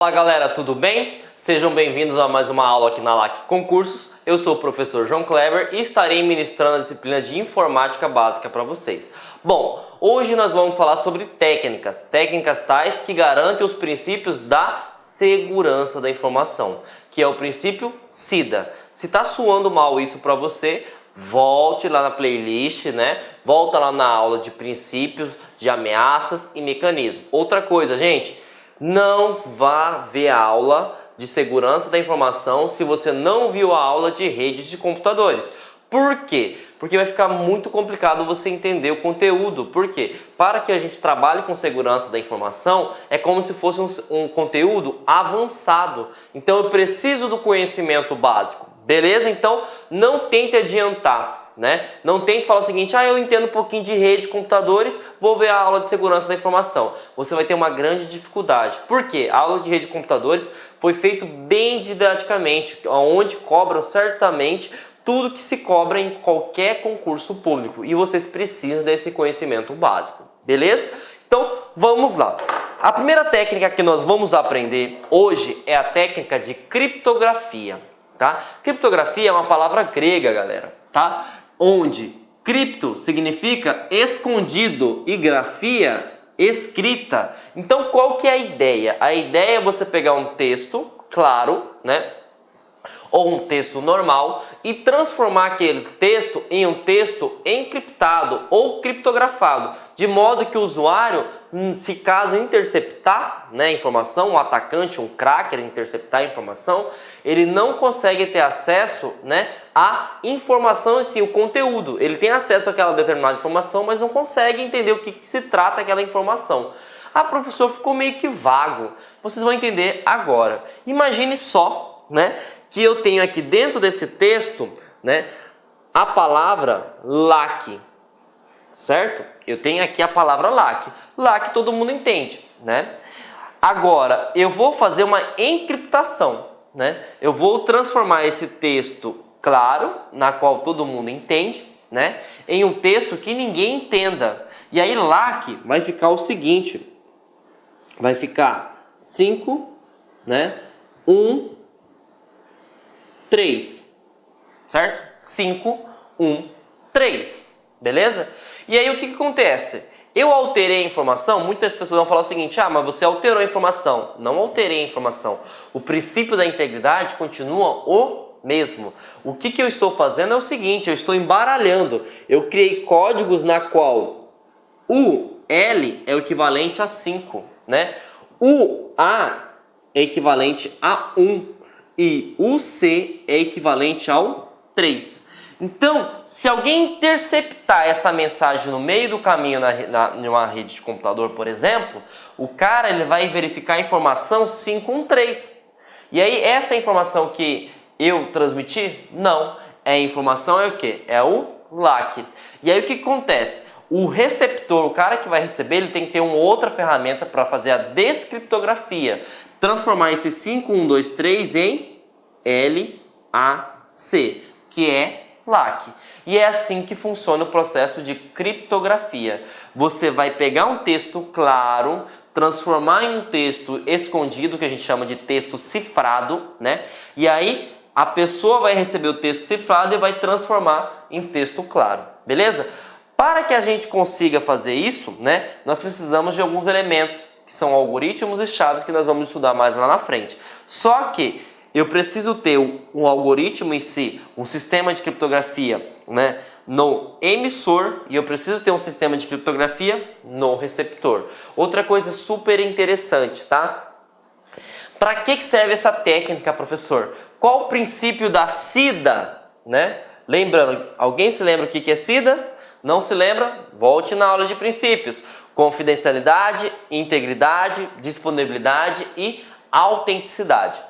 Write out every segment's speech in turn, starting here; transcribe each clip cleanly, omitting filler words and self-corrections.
Fala galera, tudo bem? Sejam bem-vindos a mais uma aula aqui na LAC Concursos. Eu sou o professor João Kleber e estarei ministrando a disciplina de Informática Básica para vocês. Bom, hoje nós vamos falar sobre técnicas tais que garantem os princípios da segurança da informação, que é o princípio SIDA. Se está soando mal isso para você, volte lá na playlist, Volta lá na aula de princípios, de ameaças e mecanismos. Outra coisa, gente, não vá ver a aula de segurança da informação se você não viu a aula de redes de computadores. Por quê? Porque vai ficar muito complicado você entender o conteúdo. Por quê? Para que a gente trabalhe com segurança da informação, é como se fosse um conteúdo avançado. Então eu preciso do conhecimento básico. Beleza? Então não tente adiantar. Não tente falar o seguinte: eu entendo um pouquinho de rede de computadores, vou ver a aula de segurança da informação. Você vai ter uma grande dificuldade. Por quê? A aula de rede de computadores foi feita bem didaticamente, onde cobram certamente tudo que se cobra em qualquer concurso público. E vocês precisam desse conhecimento básico. Beleza? Então vamos lá. A primeira técnica que nós vamos aprender hoje é a técnica de criptografia. Tá? Criptografia é uma palavra grega, galera. Tá? Onde cripto significa escondido e grafia, escrita. Então qual que é a ideia? A ideia é você pegar um texto claro, ou um texto normal e transformar aquele texto em um texto encriptado ou criptografado, de modo que o usuário, se caso interceptar a informação, um atacante, um cracker interceptar a informação, ele não consegue ter acesso à informação em si, o conteúdo. Ele tem acesso àquela determinada informação, mas não consegue entender o que se trata aquela informação. Professor, ficou meio que vago. Vocês vão entender agora. Imagine só, que eu tenho aqui dentro desse texto, a palavra LAC, certo? Eu tenho aqui a palavra LAC. LAC todo mundo entende, Agora, eu vou fazer uma encriptação, Eu vou transformar esse texto claro, na qual todo mundo entende, em um texto que ninguém entenda. E aí LAC vai ficar o seguinte, vai ficar 5, 1, 3, certo? 5, 1, 3, beleza? E aí o que acontece? Eu alterei a informação, muitas pessoas vão falar o seguinte: mas você alterou a informação. Não alterei a informação. O princípio da integridade continua o mesmo. O que eu estou fazendo é o seguinte: eu estou embaralhando. Eu criei códigos na qual o L é o equivalente a 5, o A é equivalente a 1. E o C é equivalente ao 3. Então, se alguém interceptar essa mensagem no meio do caminho numa rede de computador, por exemplo, o cara ele vai verificar a informação 513. E aí, essa informação que eu transmiti? Não. A informação é o quê? É o LAC. E aí, o que acontece? O receptor, o cara que vai receber, ele tem que ter uma outra ferramenta para fazer a descriptografia. Transformar esse 5123 em LAC, que é LAC. E é assim que funciona o processo de criptografia. Você vai pegar um texto claro, transformar em um texto escondido, que a gente chama de texto cifrado, E aí a pessoa vai receber o texto cifrado e vai transformar em texto claro, beleza? Para que a gente consiga fazer isso, nós precisamos de alguns elementos, que são algoritmos e chaves que nós vamos estudar mais lá na frente. Só que eu preciso ter um algoritmo em si, um sistema de criptografia no emissor, e eu preciso ter um sistema de criptografia no receptor. Outra coisa super interessante, tá? Para que serve essa técnica, professor? Qual o princípio da SIDA? Lembrando, alguém se lembra o que é SIDA? Não se lembra? Volte na aula de princípios. Confidencialidade, integridade, disponibilidade e autenticidade,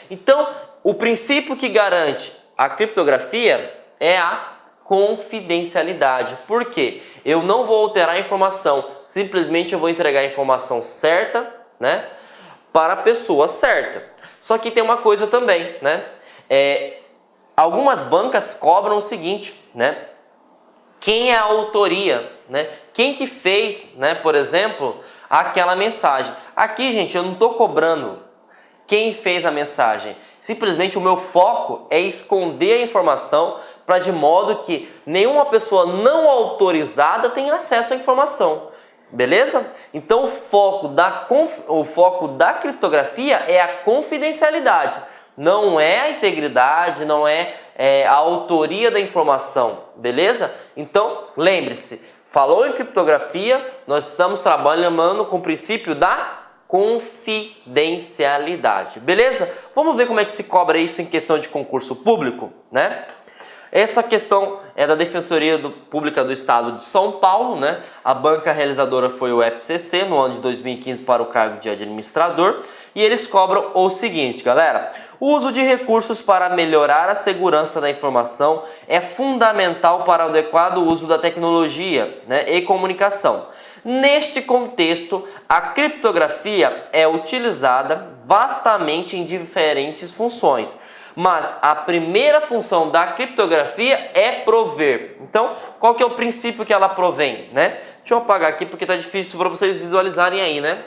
Então, o princípio que garante a criptografia é a confidencialidade. Por quê? Eu não vou alterar a informação, simplesmente eu vou entregar a informação certa, para a pessoa certa. Só que tem uma coisa também, algumas bancas cobram o seguinte, Quem é a autoria, Quem que fez, por exemplo, aquela mensagem. Aqui, gente, eu não estou cobrando quem fez a mensagem. Simplesmente o meu foco é esconder a informação para de modo que nenhuma pessoa não autorizada tenha acesso à informação. Beleza? Então o foco da criptografia é a confidencialidade. Não é a integridade, não é a autoria da informação. Beleza? Então lembre-se, falou em criptografia, nós estamos trabalhando com o princípio da confidencialidade, beleza? Vamos ver como é que se cobra isso em questão de concurso público, né? Essa questão é da Defensoria Pública do Estado de São Paulo, né? A banca realizadora foi o FCC no ano de 2015 para o cargo de administrador, e eles cobram o seguinte, galera: o uso de recursos para melhorar a segurança da informação é fundamental para o adequado uso da tecnologia, né, e comunicação. Neste contexto, a criptografia é utilizada vastamente em diferentes funções, mas a primeira função da criptografia é prover. Então, qual que é o princípio que ela provém, né? Deixa eu apagar aqui porque tá difícil para vocês visualizarem aí, né?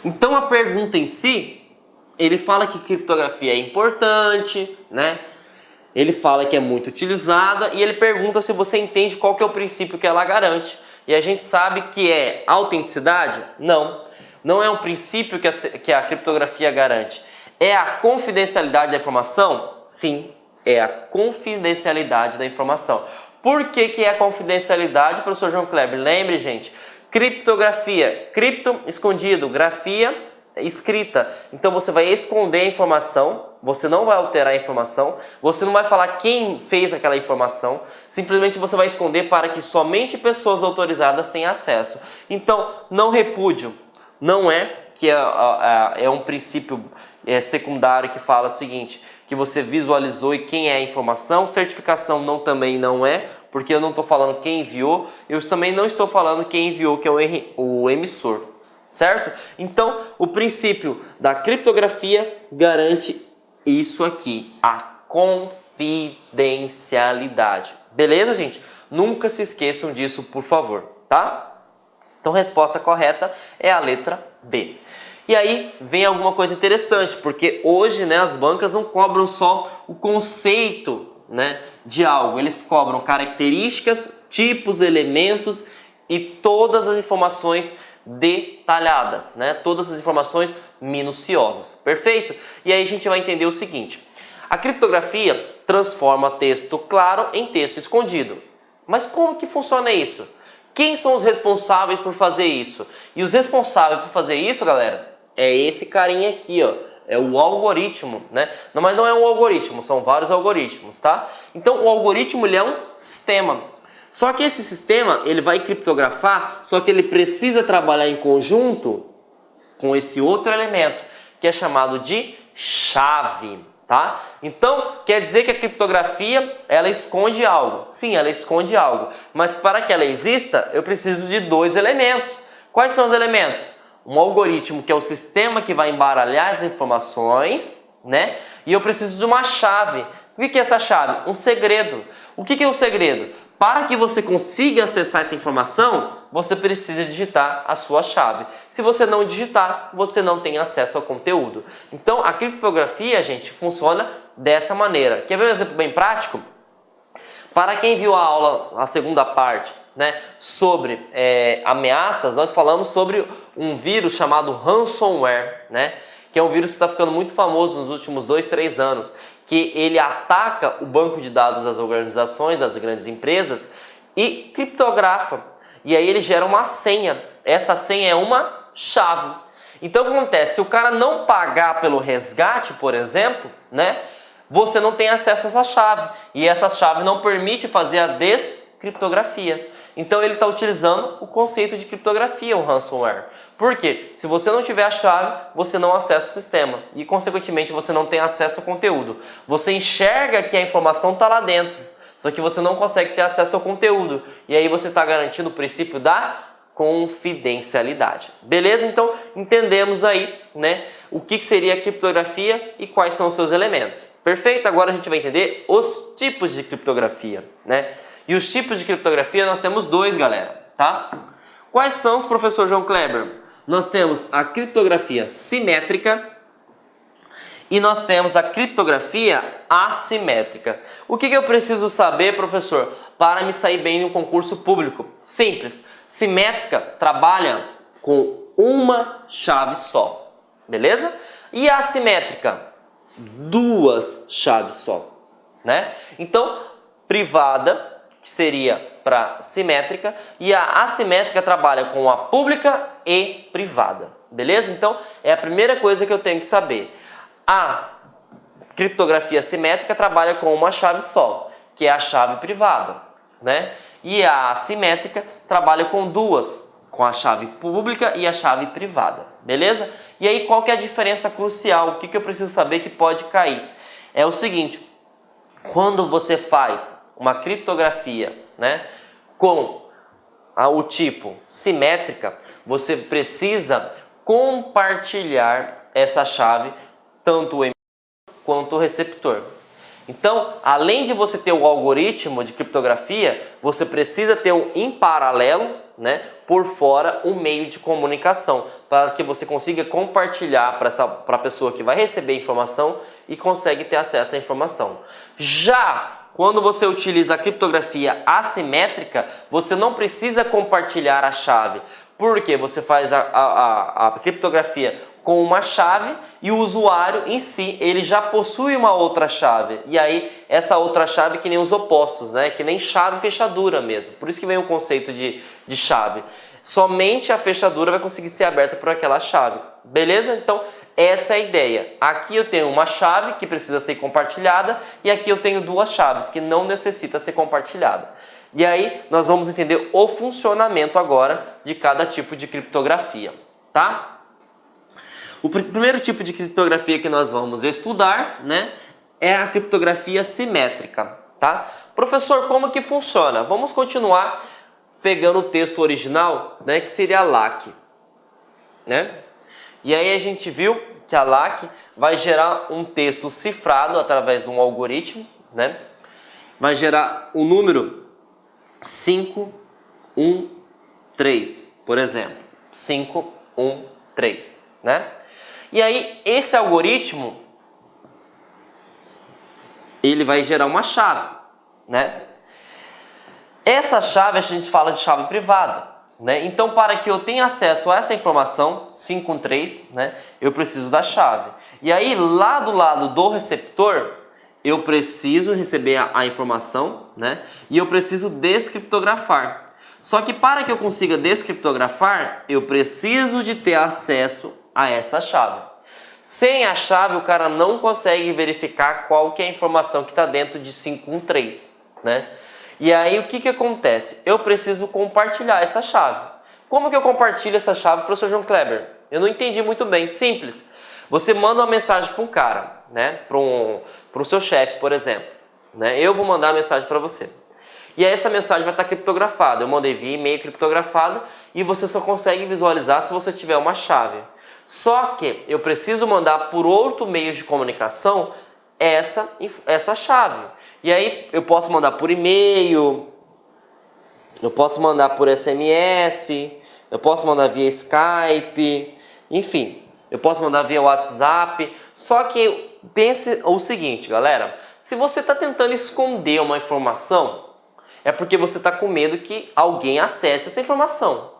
Então, a pergunta em si, ele fala que criptografia é importante, né? Ele fala que é muito utilizada e ele pergunta se você entende qual que é o princípio que ela garante. E a gente sabe que é autenticidade? Não. Não é um princípio que a criptografia garante. É a confidencialidade da informação? Sim, é a confidencialidade da informação. Por que é a confidencialidade, professor João Kleber? Lembre, gente, criptografia, cripto, escondido, grafia, escrita. Então você vai esconder a informação, você não vai alterar a informação, você não vai falar quem fez aquela informação, simplesmente você vai esconder para que somente pessoas autorizadas tenham acesso. Então, não repúdio, não é que é um princípio secundário que fala o seguinte, que você visualizou e quem é a informação. Certificação também não é, porque eu não estou falando quem enviou, eu também não estou falando quem enviou, que é o emissor. Certo? Então, o princípio da criptografia garante isso aqui, a confidencialidade. Beleza, gente? Nunca se esqueçam disso, por favor, tá? Então, a resposta correta é a letra B. E aí vem alguma coisa interessante, porque hoje, né, as bancas não cobram só o conceito, né, de algo, eles cobram características, tipos, elementos e todas as informações detalhadas, né? Todas as informações minuciosas, perfeito? E aí a gente vai entender o seguinte: a criptografia transforma texto claro em texto escondido. Mas como que funciona isso? Quem são os responsáveis por fazer isso? E os responsáveis por fazer isso, galera, é esse carinha aqui, ó. É o algoritmo, né? Não, mas não é um algoritmo, são vários algoritmos, tá? Então o algoritmo, ele é um sistema. Só que esse sistema, ele vai criptografar, só que ele precisa trabalhar em conjunto com esse outro elemento, que é chamado de chave, tá? Então, quer dizer que a criptografia, ela esconde algo. Sim, ela esconde algo. Mas para que ela exista, eu preciso de dois elementos. Quais são os elementos? Um algoritmo, que é o sistema que vai embaralhar as informações, né? E eu preciso de uma chave. O que é essa chave? Um segredo. O que é um segredo? Para que você consiga acessar essa informação, você precisa digitar a sua chave. Se você não digitar, você não tem acesso ao conteúdo. Então, a criptografia, gente, funciona dessa maneira. Quer ver um exemplo bem prático? Para quem viu a aula, a segunda parte, né, sobre ameaças, nós falamos sobre um vírus chamado ransomware, né, que é um vírus que está ficando muito famoso nos últimos 2, 3 anos. Que ele ataca o banco de dados das organizações, das grandes empresas e criptografa. E aí ele gera uma senha. Essa senha é uma chave. Então o que acontece? Se o cara não pagar pelo resgate, por exemplo, né, você não tem acesso a essa chave. E essa chave não permite fazer a descriptografia. Então ele está utilizando o conceito de criptografia, o ransomware. Por quê? Se você não tiver a chave, você não acessa o sistema e, consequentemente, você não tem acesso ao conteúdo. Você enxerga que a informação está lá dentro, só que você não consegue ter acesso ao conteúdo. E aí você está garantindo o princípio da confidencialidade. Beleza? Então, entendemos aí, né, o que seria a criptografia e quais são os seus elementos. Perfeito? Agora a gente vai entender os tipos de criptografia, né? E os tipos de criptografia nós temos dois, galera, tá? Quais são os, professor João Kleber? Nós temos a criptografia simétrica e nós temos a criptografia assimétrica. O que eu preciso saber, professor, para me sair bem no concurso público? Simples. Simétrica trabalha com uma chave só, beleza? E a assimétrica? Duas chaves só, né? Então, privada, que seria para simétrica, e a assimétrica trabalha com a pública e privada, beleza? Então, é a primeira coisa que eu tenho que saber. A criptografia simétrica trabalha com uma chave só, que é a chave privada, né? E a assimétrica trabalha com duas, com a chave pública e a chave privada, beleza? E aí qual que é a diferença crucial? O que eu preciso saber que pode cair? É o seguinte, quando você faz uma criptografia, né, com o tipo simétrica, você precisa compartilhar essa chave tanto o emissor quanto o receptor. Então, além de você ter o algoritmo de criptografia, você precisa ter em paralelo, né, por fora, um meio de comunicação, para que você consiga compartilhar para a pessoa que vai receber a informação e consegue ter acesso à informação. Já quando você utiliza a criptografia assimétrica, você não precisa compartilhar a chave, porque você faz a criptografia com uma chave e o usuário em si, ele já possui uma outra chave. E aí, essa outra chave que nem os opostos, né? Que nem chave e fechadura mesmo. Por isso que vem o conceito de chave. Somente a fechadura vai conseguir ser aberta por aquela chave. Beleza? Então, essa é a ideia. Aqui eu tenho uma chave que precisa ser compartilhada e aqui eu tenho duas chaves que não necessita ser compartilhada. E aí, nós vamos entender o funcionamento agora de cada tipo de criptografia, tá? O primeiro tipo de criptografia que nós vamos estudar, né, é a criptografia simétrica, tá? Professor, como que funciona? Vamos continuar pegando o texto original, né, que seria a LAC, né? E aí a gente viu que a LAC vai gerar um texto cifrado através de um algoritmo, né? Vai gerar o número 513, por exemplo, 513, né? E aí, esse algoritmo, ele vai gerar uma chave, né? Essa chave a gente fala de chave privada, né? Então, para que eu tenha acesso a essa informação, 513, né? Eu preciso da chave. E aí, lá do lado do receptor, eu preciso receber a informação, né? E eu preciso descriptografar. Só que para que eu consiga descriptografar, eu preciso de ter acesso a essa chave. Sem a chave, o cara não consegue verificar qual que é a informação que está dentro de 513, né? E aí, o que acontece? Eu preciso compartilhar essa chave. Como que eu compartilho essa chave, professor João Kleber? Eu não entendi muito bem. Simples. Você manda uma mensagem para um cara, né? Para o seu chefe, por exemplo, né? Eu vou mandar a mensagem para você. E aí essa mensagem vai estar criptografada. Eu mandei via e-mail criptografado e você só consegue visualizar se você tiver uma chave. Só que eu preciso mandar por outro meio de comunicação essa chave. E aí eu posso mandar por e-mail, eu posso mandar por SMS, eu posso mandar via Skype, enfim, eu posso mandar via WhatsApp. Só que pense o seguinte, galera, se você está tentando esconder uma informação, é porque você está com medo que alguém acesse essa informação.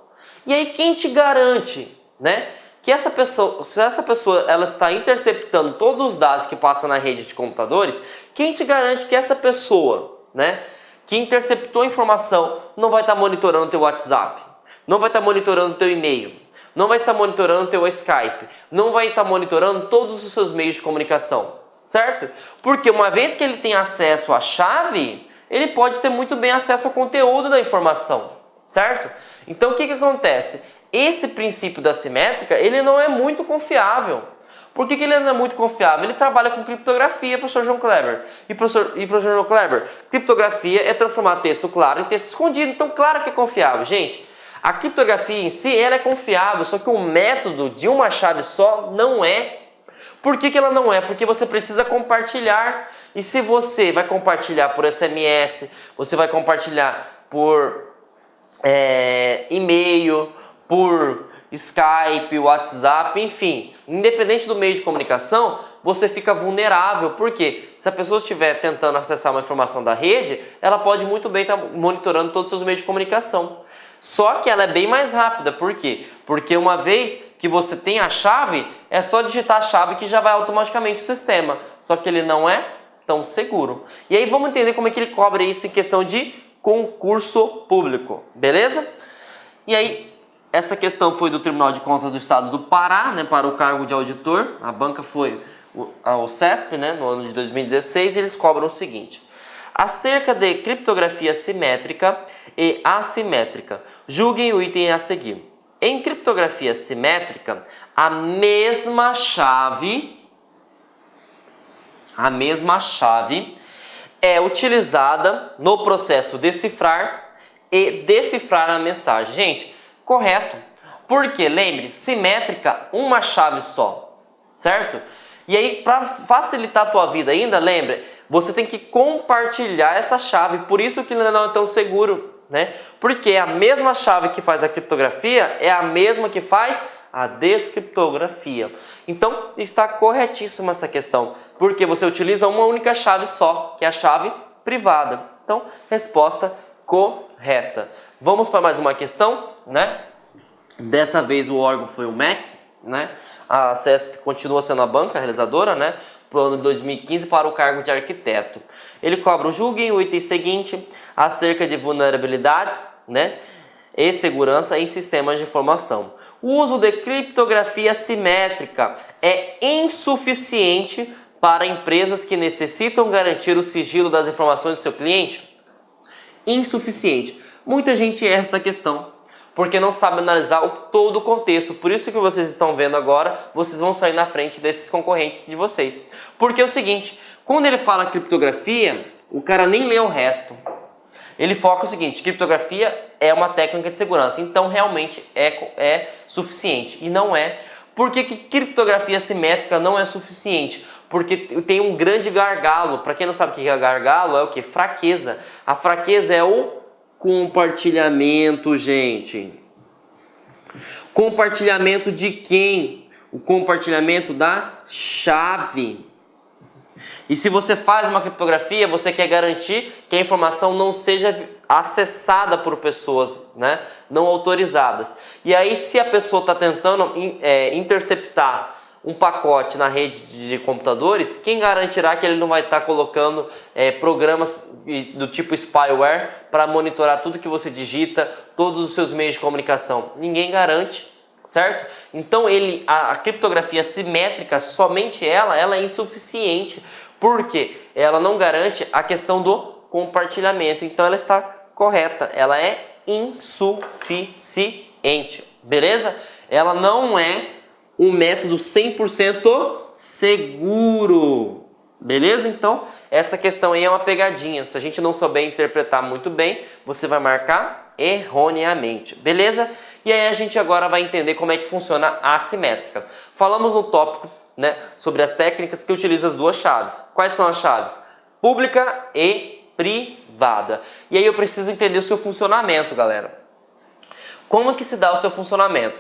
E aí quem te garante, né, que essa pessoa, se essa pessoa ela está interceptando todos os dados que passam na rede de computadores, quem te garante que essa pessoa, né, que interceptou a informação não vai estar monitorando o teu WhatsApp, não vai estar monitorando o teu e-mail, não vai estar monitorando o teu Skype, não vai estar monitorando todos os seus meios de comunicação, certo? Porque uma vez que ele tem acesso à chave, ele pode ter muito bem acesso ao conteúdo da informação, certo? Então o que acontece? Esse princípio da simétrica, ele não é muito confiável. Por que ele não é muito confiável? Ele trabalha com criptografia, professor João Kleber. E professor João Kleber, criptografia é transformar texto claro em texto escondido. Então, claro que é confiável. Gente, a criptografia em si, ela é confiável, só que o método de uma chave só não é. Por que ela não é? Porque você precisa compartilhar. E se você vai compartilhar por SMS, você vai compartilhar por e-mail, por Skype, WhatsApp, enfim, independente do meio de comunicação, você fica vulnerável, porque se a pessoa estiver tentando acessar uma informação da rede, ela pode muito bem estar monitorando todos os seus meios de comunicação. Só que ela é bem mais rápida, por quê? Porque uma vez que você tem a chave, é só digitar a chave que já vai automaticamente o sistema, só que ele não é tão seguro. E aí vamos entender como é que ele cobra isso em questão de concurso público, beleza? E aí, essa questão foi do Tribunal de Contas do Estado do Pará, né, para o cargo de auditor. A banca foi o CESP, né, no ano de 2016, e eles cobram o seguinte: acerca de criptografia simétrica e assimétrica, julguem o item a seguir. Em criptografia simétrica, a mesma chave é utilizada no processo decifrar e decifrar a mensagem. Gente, correto. Porque, lembre, simétrica, uma chave só, certo? E aí, para facilitar a tua vida ainda, lembre, você tem que compartilhar essa chave. Por isso que não é tão seguro, né? Porque a mesma chave que faz a criptografia é a mesma que faz a descriptografia. Então, está corretíssima essa questão, porque você utiliza uma única chave só, que é a chave privada. Então, resposta correta. Vamos para mais uma questão, né? Dessa vez o órgão foi o MEC, né? A CESP continua sendo a banca realizadora, né? Para o ano de 2015 para o cargo de arquiteto. Ele cobra o julguem o item seguinte acerca de vulnerabilidades, né? E segurança em sistemas de informação. O uso de criptografia simétrica é insuficiente para empresas que necessitam garantir o sigilo das informações do seu cliente? Insuficiente. Muita gente erra essa questão, porque não sabe analisar todo o contexto. Por isso que vocês estão vendo agora, vocês vão sair na frente desses concorrentes de vocês. Porque é o seguinte, quando ele fala criptografia, o cara nem lê o resto. Ele foca o seguinte: criptografia é uma técnica de segurança, então realmente é suficiente. E não é. Por que criptografia simétrica não é suficiente? Porque tem um grande gargalo. Para quem não sabe o que é gargalo, é o que? Fraqueza. A fraqueza é o compartilhamento, gente. Compartilhamento de quem? O compartilhamento da chave. E se você faz uma criptografia, você quer garantir que a informação não seja acessada por pessoas, né, não autorizadas. E aí, se a pessoa está tentando interceptar um pacote na rede de computadores, quem garantirá que ele não vai estar colocando programas do tipo spyware para monitorar tudo que você digita, todos os seus meios de comunicação? Ninguém garante, certo? Então a criptografia simétrica, somente ela é insuficiente, porque ela não garante a questão do compartilhamento. Então ela está correta, ela é insuficiente, beleza? Ela não é um método 100% seguro, beleza? Então, essa questão aí é uma pegadinha. Se a gente não souber interpretar muito bem, você vai marcar erroneamente, beleza? E aí a gente agora vai entender como é que funciona a assimétrica. Falamos no tópico, né, sobre as técnicas que utilizam as duas chaves. Quais são as chaves? Pública e privada. E aí eu preciso entender o seu funcionamento, galera. Como que se dá o seu funcionamento?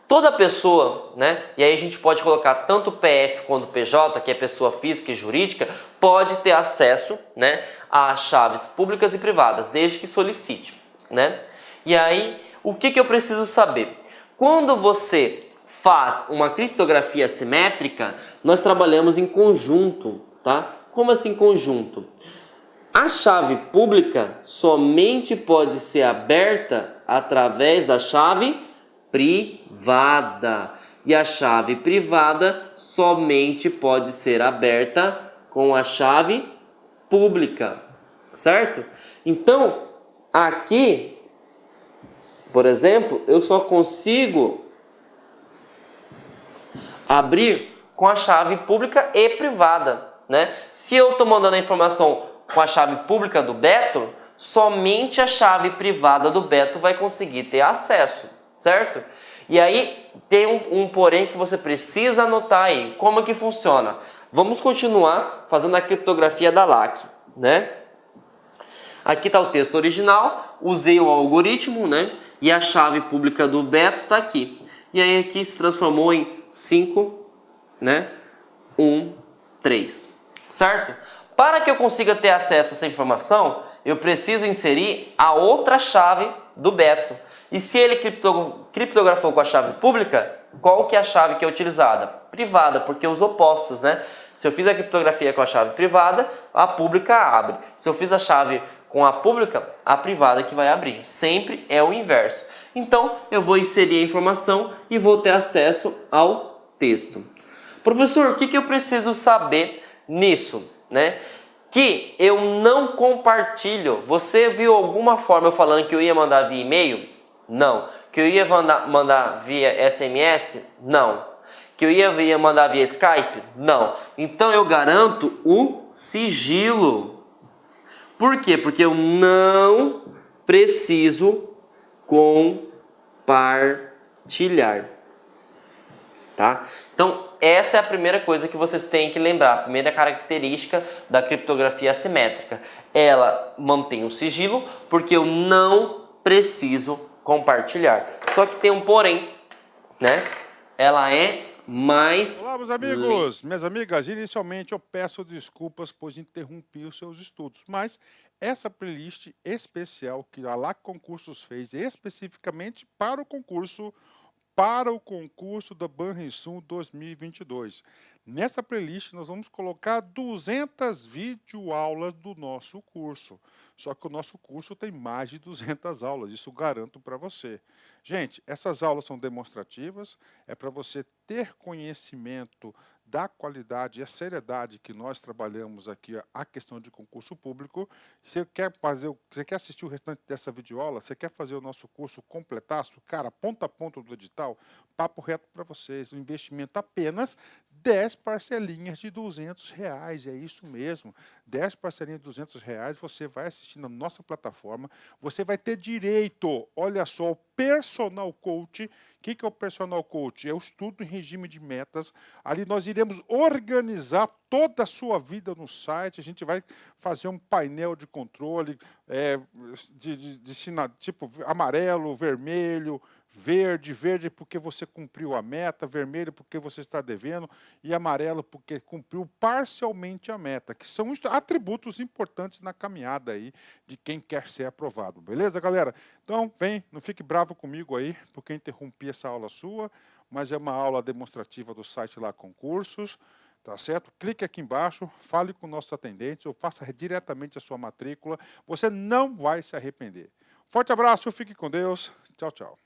Toda pessoa, né, e aí a gente pode colocar tanto PF quanto PJ, que é pessoa física e jurídica, pode ter acesso, né, a chaves públicas e privadas, desde que solicite, né? E aí, o que eu preciso saber? Quando você faz uma criptografia simétrica, nós trabalhamos em conjunto, tá? Como assim conjunto? A chave pública somente pode ser aberta através da chave privada. E a chave privada somente pode ser aberta com a chave pública, certo? Então, aqui, por exemplo, eu só consigo abrir com a chave pública e privada, né? Se eu estou mandando a informação com a chave pública do Beto, somente a chave privada do Beto vai conseguir ter acesso, certo? E aí tem um porém que você precisa anotar aí. Como que funciona? Vamos continuar fazendo a criptografia da LAC, né? Aqui está o texto original, usei o algoritmo, né? E a chave pública do Beto está aqui. E aí aqui se transformou em 5, né? 1, 3. Certo? Para que eu consiga ter acesso a essa informação, eu preciso inserir a outra chave do Beto. E se ele criptografou com a chave pública, qual que é a chave que é utilizada? Privada, porque os opostos, né? Se eu fiz a criptografia com a chave privada, a pública abre. Se eu fiz a chave com a pública, a privada que vai abrir. Sempre é o inverso. Então, eu vou inserir a informação e vou ter acesso ao texto. Professor, o que eu preciso saber nisso, né? Que eu não compartilho. Você viu alguma forma eu falando que eu ia mandar via e-mail? Não. Que eu ia mandar via SMS? Não. Que eu ia mandar via Skype? Não. Então eu garanto o sigilo. Por quê? Porque eu não preciso compartilhar. Tá? Então, essa é a primeira coisa que vocês têm que lembrar. A primeira característica da criptografia assimétrica. Ela mantém o sigilo porque eu não preciso compartilhar. Só que tem um porém, né? Ela é mais... Olá, meus amigos, minhas amigas. Inicialmente eu peço desculpas pois interrompi os seus estudos, mas essa playlist especial que a LAC Concursos fez especificamente para o concurso da Banrisul 2022. Nessa playlist nós vamos colocar 200 videoaulas do nosso curso. Só que o nosso curso tem mais de 200 aulas, isso garanto para você. Gente, essas aulas são demonstrativas, é para você ter conhecimento da qualidade e a seriedade que nós trabalhamos aqui a questão de concurso público. Você quer assistir o restante dessa videoaula? Você quer fazer o nosso curso completaço? Cara, ponta a ponta do edital, papo reto para vocês, um investimento apenas 10 parcelinhas de R$200, é isso mesmo. 10 parcelinhas de R$200, você vai assistir na nossa plataforma, você vai ter direito, olha só, o Personal Coach. O que é o Personal Coach? É o estudo em regime de metas. Ali nós iremos organizar toda a sua vida no site, a gente vai fazer um painel de controle tipo amarelo, vermelho, verde porque você cumpriu a meta, vermelho porque você está devendo e amarelo porque cumpriu parcialmente a meta, que são atributos importantes na caminhada aí de quem quer ser aprovado, beleza, galera? Então, vem, não fique bravo comigo aí, porque interrompi essa aula sua, mas é uma aula demonstrativa do site lá Concursos, tá certo? Clique aqui embaixo, fale com nossos atendentes ou faça diretamente a sua matrícula, você não vai se arrepender. Forte abraço, fique com Deus, tchau, tchau.